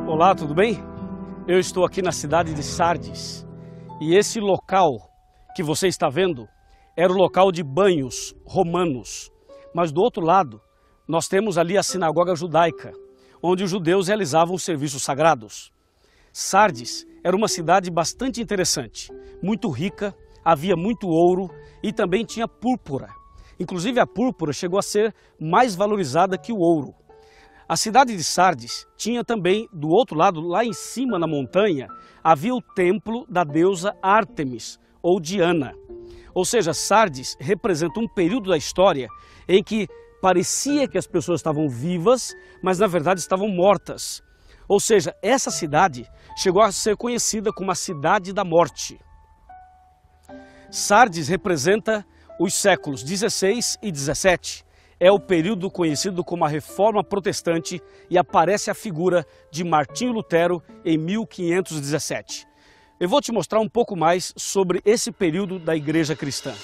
Olá, tudo bem? Eu estou aqui na cidade de Sardes e esse local que você está vendo era o local de banhos romanos, mas do outro lado nós temos ali a sinagoga judaica, onde os judeus realizavam os serviços sagrados. Sardes era uma cidade bastante interessante, muito rica, havia muito ouro e também tinha púrpura. Inclusive a púrpura chegou a ser mais valorizada que o ouro. A cidade de Sardes tinha também, do outro lado, lá em cima na montanha, havia o templo da deusa Ártemis, ou Diana. Ou seja, Sardes representa um período da história em que parecia que as pessoas estavam vivas, mas na verdade estavam mortas. Ou seja, essa cidade chegou a ser conhecida como a cidade da morte. Sardes representa os séculos 16 e 17. É o período conhecido como a Reforma Protestante e aparece a figura de Martinho Lutero em 1517. Eu vou te mostrar um pouco mais sobre esse período da Igreja Cristã.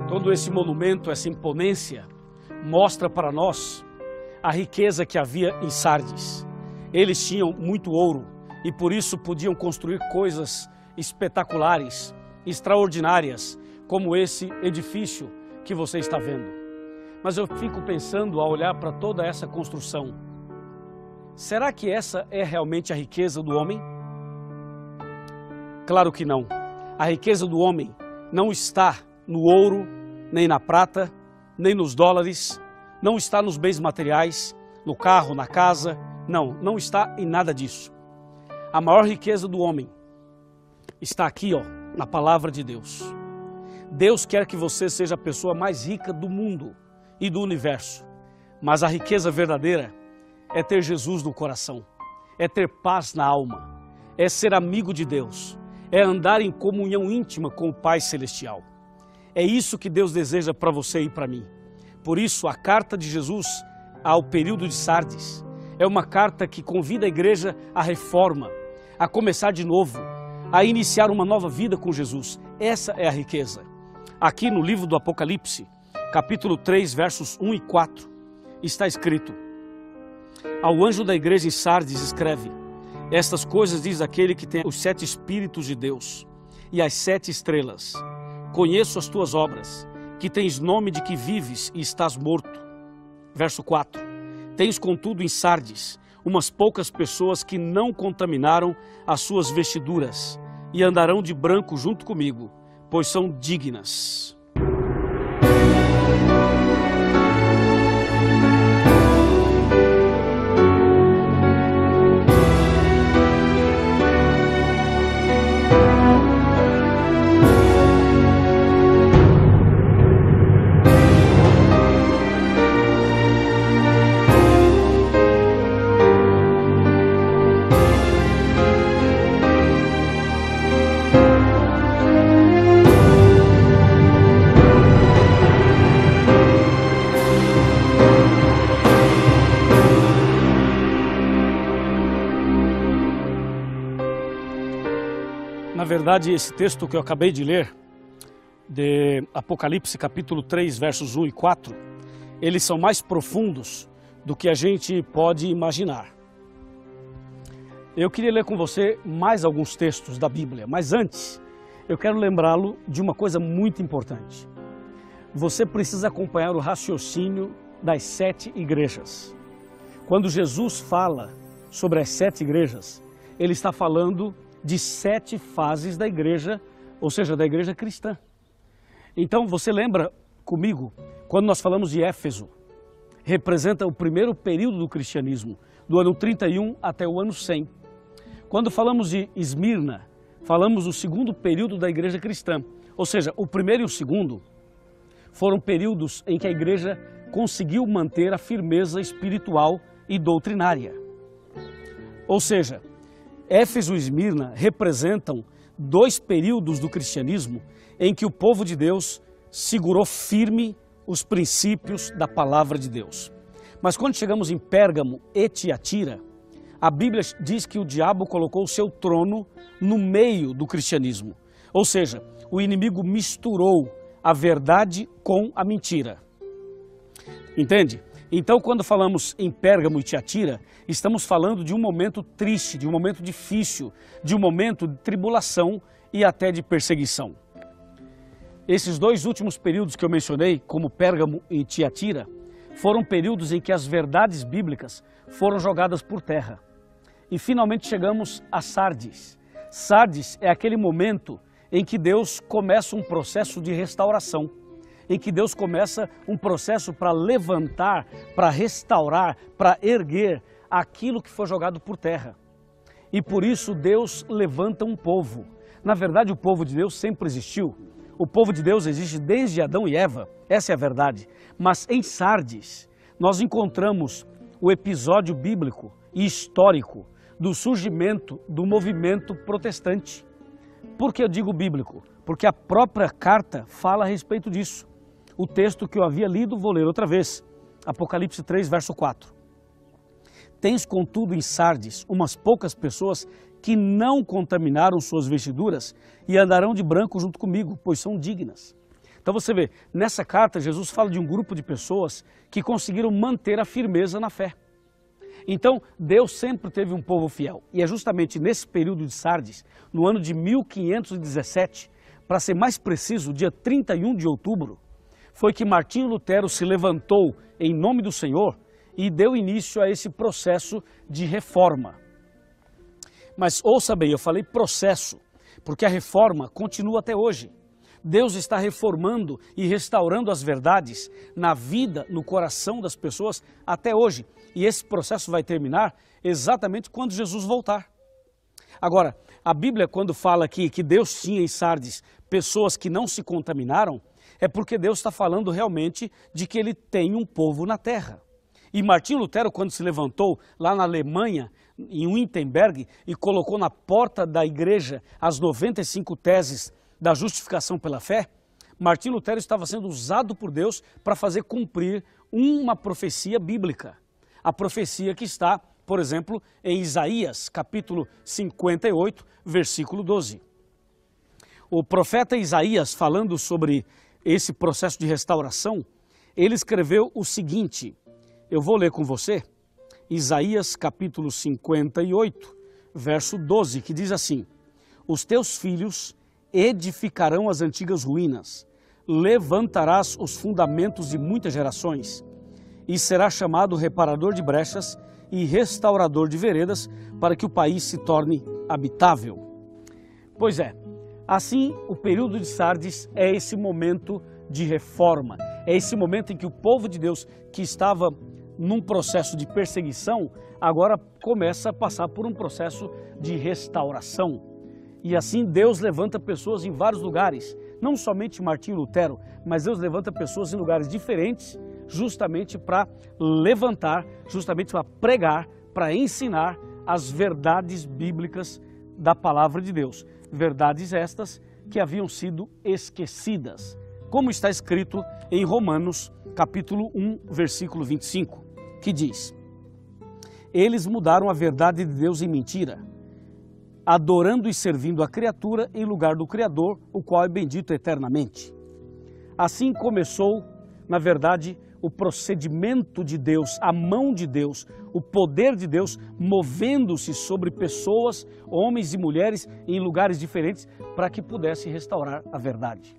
Todo esse monumento, essa imponência, mostra para nós a riqueza que havia em Sardes. Eles tinham muito ouro e por isso podiam construir coisas espetaculares, extraordinárias, como esse edifício que você está vendo. Mas eu fico pensando ao olhar para toda essa construção, será que essa é realmente a riqueza do homem? Claro que não. A riqueza do homem não está no ouro, nem na prata, nem nos dólares, não está nos bens materiais, no carro, na casa, não está em nada disso. A maior riqueza do homem está aqui, na palavra de Deus. Deus quer que você seja a pessoa mais rica do mundo e do universo, mas a riqueza verdadeira é ter Jesus no coração, é ter paz na alma, é ser amigo de Deus, é andar em comunhão íntima com o Pai Celestial. É isso que Deus deseja para você e para mim. Por isso, a carta de Jesus ao período de Sardes é uma carta que convida a igreja à reforma, a começar de novo, a iniciar uma nova vida com Jesus. Essa é a riqueza. Aqui no livro do Apocalipse, capítulo 3, versos 1 e 4, está escrito: ao anjo da igreja em Sardes escreve: estas coisas diz aquele que tem os 7 Espíritos de Deus e as 7 estrelas. Conheço as tuas obras, que tens nome de que vives e estás morto. Verso 4. Tens contudo em Sardes umas poucas pessoas que não contaminaram as suas vestiduras e andarão de branco junto comigo, pois são dignas. Na verdade, esse texto que eu acabei de ler, de Apocalipse capítulo 3, versos 1 e 4, eles são mais profundos do que a gente pode imaginar. Eu queria ler com você mais alguns textos da Bíblia, mas antes eu quero lembrá-lo de uma coisa muito importante. você precisa acompanhar o raciocínio das 7 igrejas. Quando Jesus fala sobre as 7 igrejas, ele está falando de 7 fases da igreja, ou seja, da igreja cristã. Então, você lembra comigo, quando nós falamos de Éfeso, representa o primeiro período do cristianismo, do ano 31 até o ano 100. Quando falamos de Esmirna, falamos do segundo período da igreja cristã, ou seja, o primeiro e o segundo foram períodos em que a igreja conseguiu manter a firmeza espiritual e doutrinária. Ou seja, Éfeso e Esmirna representam 2 períodos do cristianismo em que o povo de Deus segurou firme os princípios da palavra de Deus. Mas quando chegamos em Pérgamo e Tiatira, a Bíblia diz que o diabo colocou o seu trono no meio do cristianismo. Ou seja, o inimigo misturou a verdade com a mentira. Entende? Então, quando falamos em Pérgamo e Tiatira, estamos falando de um momento triste, de um momento difícil, de um momento de tribulação e até de perseguição. Esses 2 últimos períodos que eu mencionei, como Pérgamo e Tiatira, foram períodos em que as verdades bíblicas foram jogadas por terra. E finalmente chegamos a Sardes. Sardes é aquele momento em que Deus começa um processo de restauração, em que Deus começa um processo para levantar, para restaurar, para erguer aquilo que foi jogado por terra. E por isso Deus levanta um povo. Na verdade, o povo de Deus sempre existiu. O povo de Deus existe desde Adão e Eva, essa é a verdade. Mas em Sardes, nós encontramos o episódio bíblico e histórico do surgimento do movimento protestante. Por que eu digo bíblico? Porque a própria carta fala a respeito disso. O texto que eu havia lido, vou ler outra vez. Apocalipse 3, verso 4. Tens, contudo, em Sardes umas poucas pessoas que não contaminaram suas vestiduras e andarão de branco junto comigo, pois são dignas. Então você vê, nessa carta Jesus fala de um grupo de pessoas que conseguiram manter a firmeza na fé. Então Deus sempre teve um povo fiel. E é justamente nesse período de Sardes, no ano de 1517, para ser mais preciso, dia 31 de outubro, foi que Martinho Lutero se levantou em nome do Senhor e deu início a esse processo de reforma. Mas ouça bem, eu falei processo, porque a reforma continua até hoje. Deus está reformando e restaurando as verdades na vida, no coração das pessoas até hoje. E esse processo vai terminar exatamente quando Jesus voltar. Agora, a Bíblia, quando fala aqui que Deus tinha em Sardes pessoas que não se contaminaram, é porque Deus está falando realmente de que ele tem um povo na terra. E Martinho Lutero, quando se levantou lá na Alemanha, em Wittenberg, e colocou na porta da igreja as 95 teses da justificação pela fé, Martinho Lutero estava sendo usado por Deus para fazer cumprir uma profecia bíblica. A profecia que está, por exemplo, em Isaías, capítulo 58, versículo 12. O profeta Isaías, falando sobre esse processo de restauração, ele escreveu o seguinte, eu vou ler com você, Isaías capítulo 58, verso 12, que diz assim: os teus filhos edificarão as antigas ruínas, levantarás os fundamentos de muitas gerações, e será chamado reparador de brechas e restaurador de veredas, para que o país se torne habitável. Pois é, assim o período de Sardes é esse momento de reforma, é esse momento em que o povo de Deus, que estava num processo de perseguição, agora começa a passar por um processo de restauração. E assim Deus levanta pessoas em vários lugares, não somente Martinho Lutero, mas Deus levanta pessoas em lugares diferentes, justamente para levantar, justamente para pregar, para ensinar as verdades bíblicas da palavra de Deus. Verdades estas que haviam sido esquecidas, como está escrito em Romanos, capítulo 1, versículo 25, que diz: eles mudaram a verdade de Deus em mentira, adorando e servindo a criatura em lugar do Criador, o qual é bendito eternamente. Assim começou, na verdade, o procedimento de Deus, a mão de Deus, o poder de Deus movendo-se sobre pessoas, homens e mulheres em lugares diferentes para que pudesse restaurar a verdade.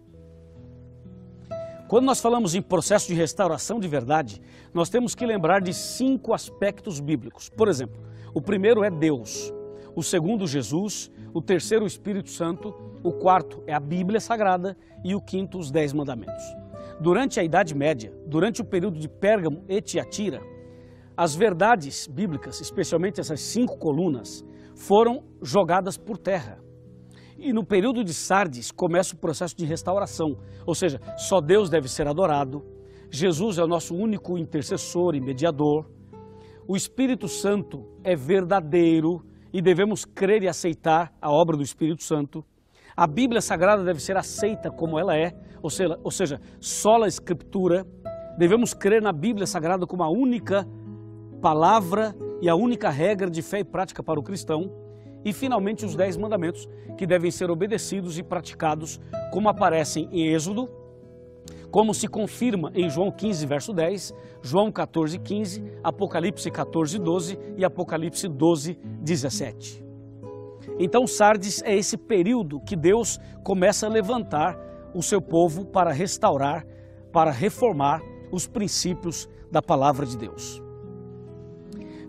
Quando nós falamos em processo de restauração de verdade, nós temos que lembrar de 5 aspectos bíblicos. Por exemplo, o primeiro é Deus, o segundo Jesus, o terceiro o Espírito Santo, o quarto é a Bíblia Sagrada e o quinto os 10 mandamentos. Durante a Idade Média, durante o período de Pérgamo e Tiatira, as verdades bíblicas, especialmente essas 5 colunas, foram jogadas por terra. E no período de Sardes começa o processo de restauração, ou seja, só Deus deve ser adorado, Jesus é o nosso único intercessor e mediador, o Espírito Santo é verdadeiro e devemos crer e aceitar a obra do Espírito Santo, a Bíblia Sagrada deve ser aceita como ela é, ou seja, sola Escritura, devemos crer na Bíblia Sagrada como a única palavra e a única regra de fé e prática para o cristão, e finalmente os 10 mandamentos que devem ser obedecidos e praticados como aparecem em Êxodo, como se confirma em João 15, verso 10, João 14, 15, Apocalipse 14, 12 e Apocalipse 12, 17. Então Sardes é esse período que Deus começa a levantar o seu povo para restaurar, para reformar os princípios da palavra de Deus.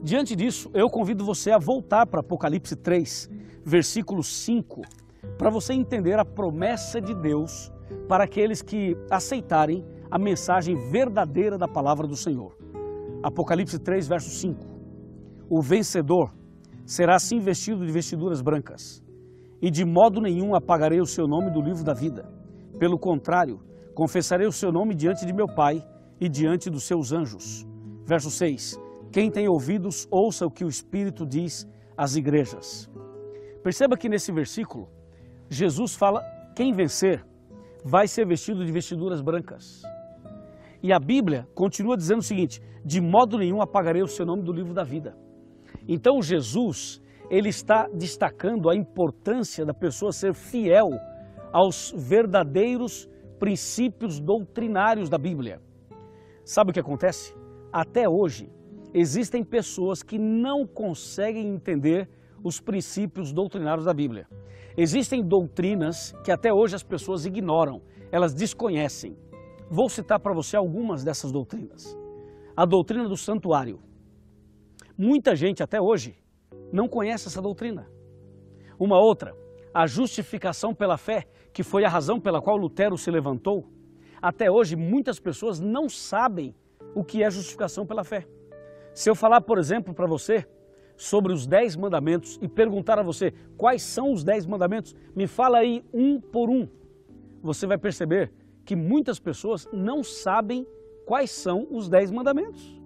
Diante disso, eu convido você a voltar para Apocalipse 3, versículo 5, para você entender a promessa de Deus para aqueles que aceitarem a mensagem verdadeira da palavra do Senhor. Apocalipse 3, verso 5. O vencedor será assim vestido de vestiduras brancas, e de modo nenhum apagarei o seu nome do livro da vida. Pelo contrário, confessarei o seu nome diante de meu Pai e diante dos seus anjos. Verso 6. Quem tem ouvidos, ouça o que o Espírito diz às igrejas. Perceba que nesse versículo, Jesus fala, quem vencer vai ser vestido de vestiduras brancas. E a Bíblia continua dizendo o seguinte, de modo nenhum apagarei o seu nome do livro da vida. Então Jesus, ele está destacando a importância da pessoa ser fiel aos verdadeiros princípios doutrinários da Bíblia. Sabe o que acontece? Até hoje, existem pessoas que não conseguem entender os princípios doutrinários da Bíblia. Existem doutrinas que até hoje as pessoas ignoram, elas desconhecem. Vou citar para você algumas dessas doutrinas. A doutrina do santuário. Muita gente até hoje não conhece essa doutrina. Uma outra, a justificação pela fé, que foi a razão pela qual Lutero se levantou. Até hoje muitas pessoas não sabem o que é justificação pela fé. Se eu falar, por exemplo, para você sobre os 10 mandamentos e perguntar a você quais são os 10 mandamentos, me fala aí um por um. Você vai perceber que muitas pessoas não sabem quais são os 10 mandamentos.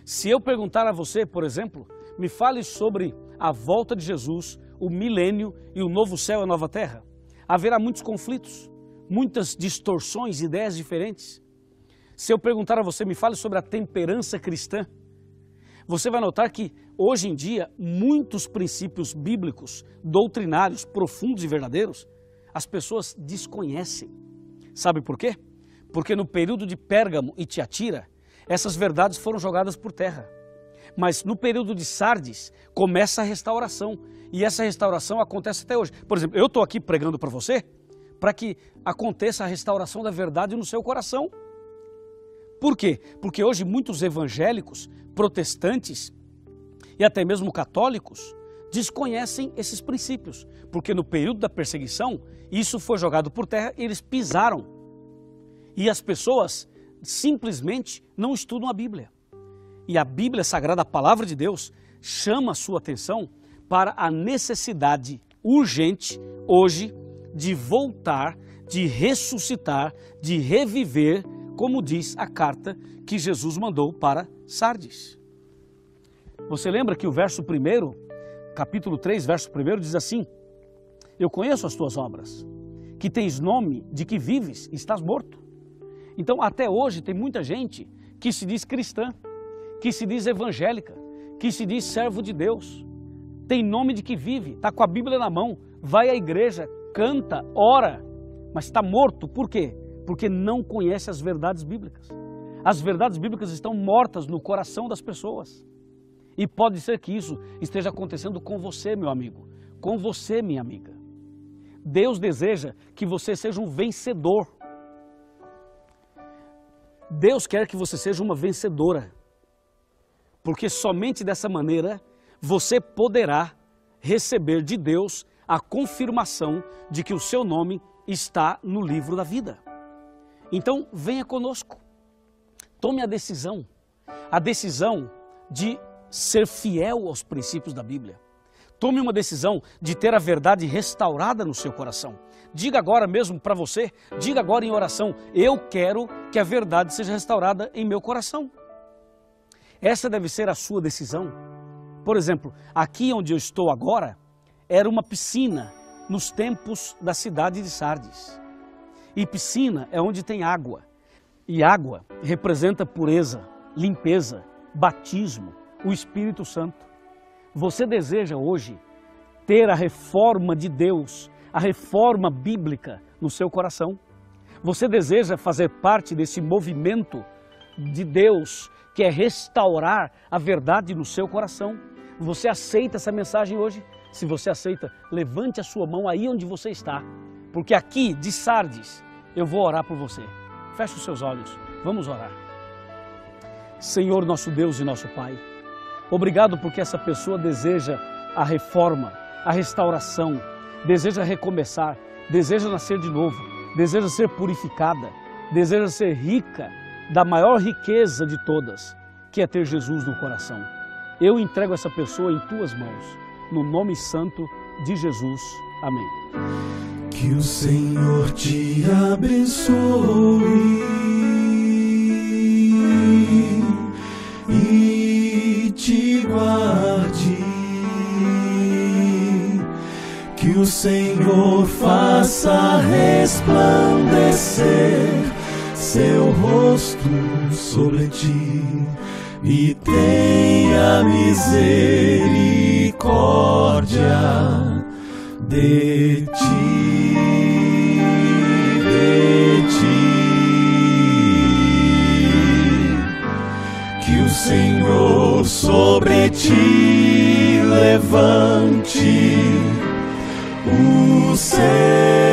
Se eu perguntar a você, por exemplo, me fale sobre a volta de Jesus, o milênio e o novo céu e a nova terra, haverá muitos conflitos, muitas distorções, ideias diferentes. Se eu perguntar a você, me fale sobre a temperança cristã, você vai notar que, hoje em dia, muitos princípios bíblicos, doutrinários, profundos e verdadeiros, as pessoas desconhecem. Sabe por quê? Porque no período de Pérgamo e Tiatira, essas verdades foram jogadas por terra. Mas no período de Sardes, começa a restauração. E essa restauração acontece até hoje. Por exemplo, eu estou aqui pregando para você, para que aconteça a restauração da verdade no seu coração. Por quê? Porque hoje muitos evangélicos, protestantes e até mesmo católicos desconhecem esses princípios. Porque no período da perseguição, isso foi jogado por terra e eles pisaram. E as pessoas simplesmente não estudam a Bíblia. E a Bíblia Sagrada, a Palavra de Deus, chama a sua atenção para a necessidade urgente hoje de voltar, de ressuscitar, de reviver, como diz a carta que Jesus mandou para Sardes. Você lembra que o verso 1, capítulo 3, verso 1 diz assim: eu conheço as tuas obras, que tens nome de que vives e estás morto. Então até hoje tem muita gente que se diz cristã, que se diz evangélica, que se diz servo de Deus, tem nome de que vive, está com a Bíblia na mão, vai à igreja, canta, ora, mas está morto. Por quê? Porque não conhece as verdades bíblicas. As verdades bíblicas estão mortas no coração das pessoas. E pode ser que isso esteja acontecendo com você, meu amigo, com você, minha amiga. Deus deseja que você seja um vencedor. Deus quer que você seja uma vencedora, porque somente dessa maneira você poderá receber de Deus a confirmação de que o seu nome está no livro da vida. Então, venha conosco, tome a decisão de ser fiel aos princípios da Bíblia. Tome uma decisão de ter a verdade restaurada no seu coração. Diga agora mesmo para você, diga agora em oração, eu quero que a verdade seja restaurada em meu coração. Essa deve ser a sua decisão. Por exemplo, aqui onde eu estou agora, era uma piscina nos tempos da cidade de Sardes. E piscina é onde tem água. E água representa pureza, limpeza, batismo, o Espírito Santo. Você deseja hoje ter a reforma de Deus, a reforma bíblica no seu coração? Você deseja fazer parte desse movimento de Deus que é restaurar a verdade no seu coração? Você aceita essa mensagem hoje? Se você aceita, levante a sua mão aí onde você está, porque aqui de Sardes eu vou orar por você. Feche os seus olhos, vamos orar. Senhor, nosso Deus e nosso Pai, obrigado porque essa pessoa deseja a reforma, a restauração, deseja recomeçar, deseja nascer de novo, deseja ser purificada, deseja ser rica da maior riqueza de todas, que é ter Jesus no coração. Eu entrego essa pessoa em tuas mãos, no nome santo de Jesus. Amém. Que o Senhor te abençoe e te guarde. Que o Senhor faça resplandecer seu rosto sobre ti e tenha misericórdia de ti, de ti. Que o Senhor sobre ti levante o céu